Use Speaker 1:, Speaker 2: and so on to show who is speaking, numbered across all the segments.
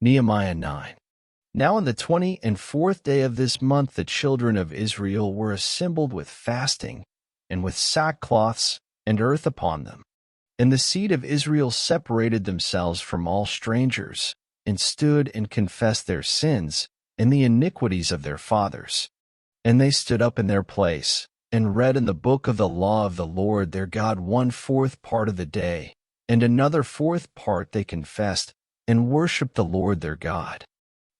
Speaker 1: Nehemiah 9. Now on the 24th day of this month the children of Israel were assembled with fasting, and with sackcloths and earth upon them. And the seed of Israel separated themselves from all strangers, and stood and confessed their sins and the iniquities of their fathers. And they stood up in their place, and read in the book of the law of the Lord their God 1/4 part of the day, and another 4th part they confessed, and worshipped the Lord their God.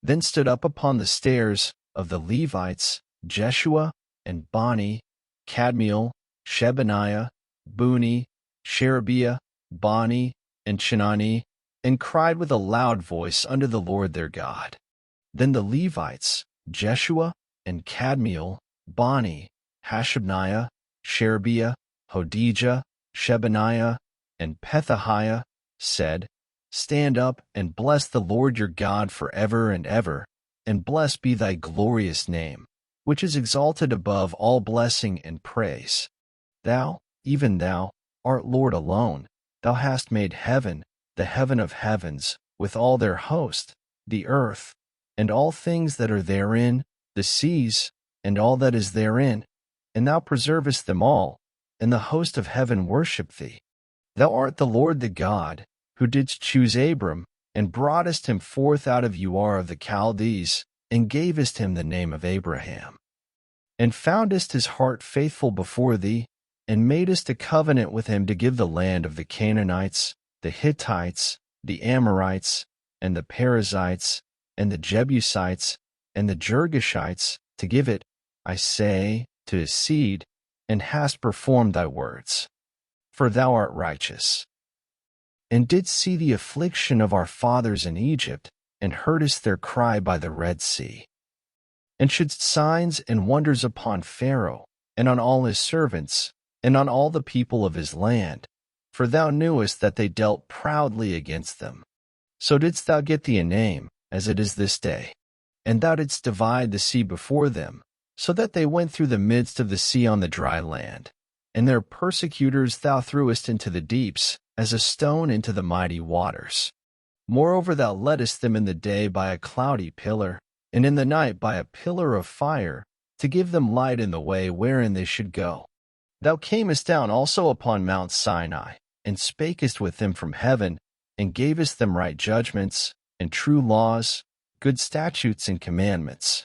Speaker 1: Then stood up upon the stairs of the Levites Jeshua and Bani, Kadmiel, Shebaniah, Buni, Sherebiah, Bani, and Chenani, and cried with a loud voice unto the Lord their God. Then the Levites, Jeshua and Kadmiel, Bani, Hashabniah, Sherebiah, Hodijah, Shebaniah, and Pethahiah, said, Stand up and bless the Lord your God forever and ever, and blessed be thy glorious name, which is exalted above all blessing and praise. Thou, even thou, art Lord alone. Thou hast made heaven, the heaven of heavens, with all their host, the earth, and all things that are therein, the seas, and all that is therein, and thou preservest them all, and the host of heaven worship thee. Thou art the Lord the God, who didst choose Abram, and broughtest him forth out of Ur of the Chaldees, and gavest him the name of Abraham. And foundest his heart faithful before thee, and madest a covenant with him to give the land of the Canaanites, the Hittites, the Amorites, and the Perizzites, and the Jebusites, and the Girgashites, to give it, I say, to his seed, and hast performed thy words. For thou art righteous. And didst see the affliction of our fathers in Egypt, and heardest their cry by the Red Sea. And shouldst signs and wonders upon Pharaoh, and on all his servants, and on all the people of his land, for thou knewest that they dealt proudly against them. So didst thou get thee a name, as it is this day. And thou didst divide the sea before them, so that they went through the midst of the sea on the dry land. And their persecutors thou threwest into the deeps, as a stone into the mighty waters. Moreover thou leddest them in the day by a cloudy pillar, and in the night by a pillar of fire, to give them light in the way wherein they should go. Thou camest down also upon Mount Sinai, and spakest with them from heaven, and gavest them right judgments, and true laws, good statutes and commandments.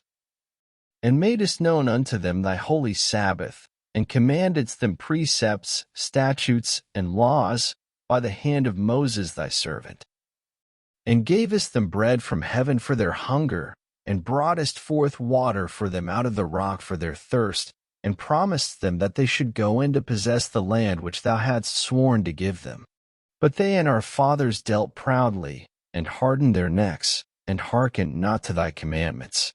Speaker 1: And madest known unto them thy holy Sabbath, and commandedst them precepts, statutes, and laws, by the hand of Moses thy servant. And gavest them bread from heaven for their hunger, and broughtest forth water for them out of the rock for their thirst, and promised them that they should go in to possess the land which thou hadst sworn to give them. But they and our fathers dealt proudly, and hardened their necks, and hearkened not to thy commandments,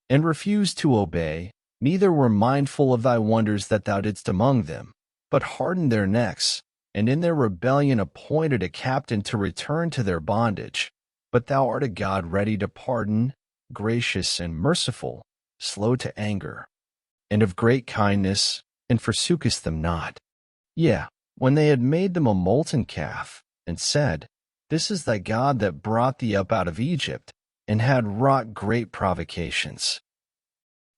Speaker 1: and refused to obey, neither were mindful of thy wonders that thou didst among them, but hardened their necks, and in their rebellion appointed a captain to return to their bondage. But thou art a God ready to pardon, gracious and merciful, slow to anger, and of great kindness, and forsookest them not. Yea, when they had made them a molten calf, and said, This is thy God that brought thee up out of Egypt, and had wrought great provocations.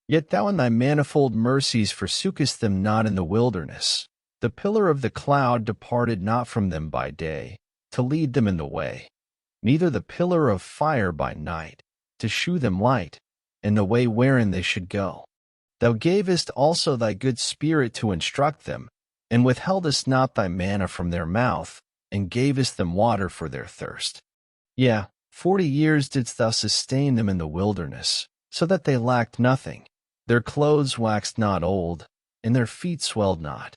Speaker 1: Yet thou in thy manifold mercies forsookest them not in the wilderness. The pillar of the cloud departed not from them by day, to lead them in the way, neither the pillar of fire by night, to shew them light, in the way wherein they should go. Thou gavest also thy good Spirit to instruct them, and withheldest not thy manna from their mouth, and gavest them water for their thirst. Yea, 40 years didst thou sustain them in the wilderness, so that they lacked nothing. Their clothes waxed not old, and their feet swelled not.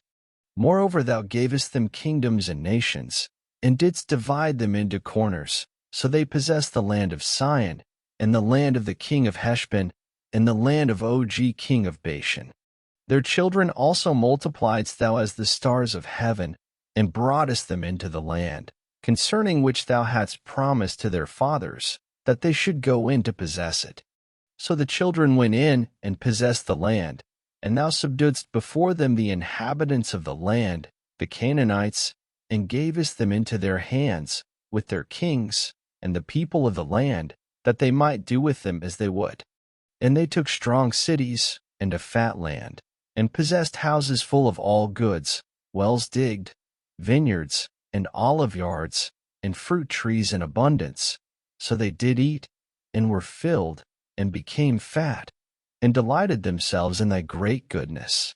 Speaker 1: Moreover thou gavest them kingdoms and nations, and didst divide them into corners, so they possessed the land of Sion, and the land of the king of Heshbon, and the land of Og king of Bashan. Their children also multipliedst thou as the stars of heaven, and broughtest them into the land, concerning which thou hadst promised to their fathers, that they should go in to possess it. So the children went in and possessed the land, and thou subduedst before them the inhabitants of the land, the Canaanites, and gavest them into their hands, with their kings, and the people of the land, that they might do with them as they would. And they took strong cities and a fat land, and possessed houses full of all goods, wells digged, vineyards, and olive yards, and fruit trees in abundance. So they did eat, and were filled, and became fat, and delighted themselves in thy great goodness.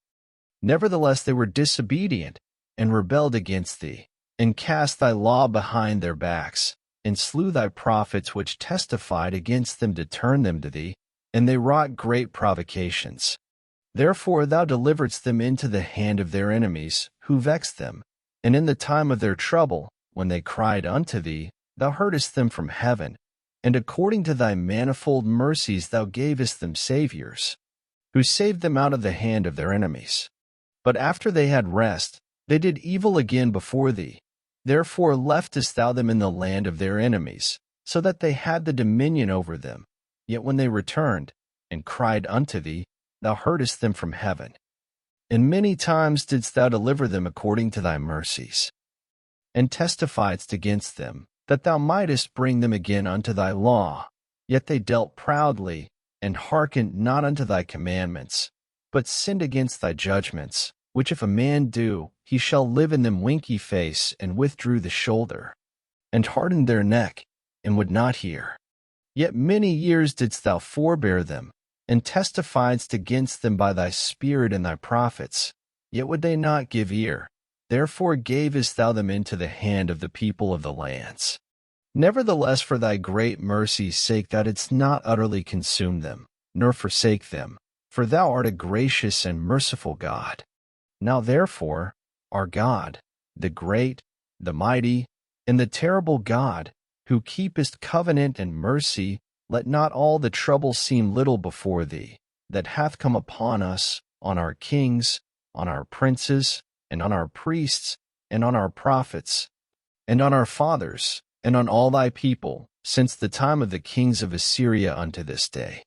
Speaker 1: Nevertheless they were disobedient, and rebelled against thee, and cast thy law behind their backs, and slew thy prophets which testified against them to turn them to thee, and they wrought great provocations. Therefore thou deliveredst them into the hand of their enemies, who vexed them. And in the time of their trouble, when they cried unto thee, thou heardest them from heaven, and according to thy manifold mercies thou gavest them saviors, who saved them out of the hand of their enemies. But after they had rest, they did evil again before thee. Therefore leftest thou them in the land of their enemies, so that they had the dominion over them. Yet when they returned, and cried unto thee, thou heardest them from heaven. And many times didst thou deliver them according to thy mercies, and testifiedst against them, that thou mightest bring them again unto thy law. Yet they dealt proudly, and hearkened not unto thy commandments, but sinned against thy judgments, which if a man do, he shall live in them. Winky face, and withdrew the shoulder, and hardened their neck, and would not hear. Yet many years didst thou forbear them, and testifiedst against them by thy Spirit and thy prophets, yet would they not give ear. Therefore gavest thou them into the hand of the people of the lands. Nevertheless for thy great mercy's sake thou didst not utterly consume them, nor forsake them, for thou art a gracious and merciful God. Now therefore, our God, the great, the mighty, and the terrible God, who keepest covenant and mercy, let not all the trouble seem little before thee, that hath come upon us, on our kings, on our princes, and on our priests, and on our prophets, and on our fathers, and on all thy people, since the time of the kings of Assyria unto this day.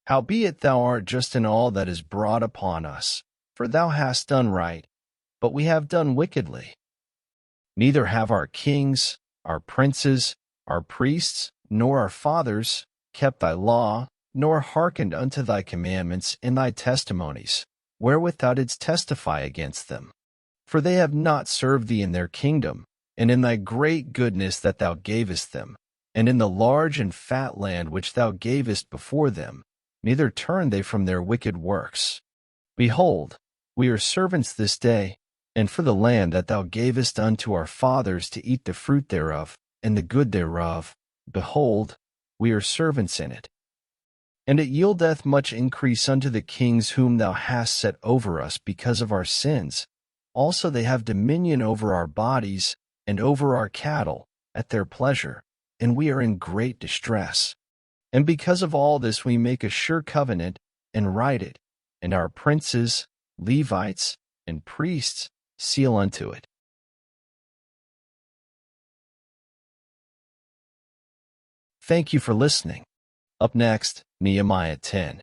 Speaker 1: Howbeit thou art just in all that is brought upon us, for thou hast done right, but we have done wickedly. Neither have our kings, our princes, our priests, nor our fathers kept thy law, nor hearkened unto thy commandments and thy testimonies, wherewith thou didst testify against them. For they have not served thee in their kingdom, and in thy great goodness that thou gavest them, and in the large and fat land which thou gavest before them, neither turned they from their wicked works. Behold, we are servants this day, and for the land that thou gavest unto our fathers to eat the fruit thereof, and the good thereof, behold, we are servants in it. And it yieldeth much increase unto the kings whom thou hast set over us because of our sins. Also they have dominion over our bodies, and over our cattle, at their pleasure, and we are in great distress. And because of all this we make a sure covenant, and write it, and our princes, Levites, and priests seal unto it. Thank you for listening. Up next, Nehemiah 10.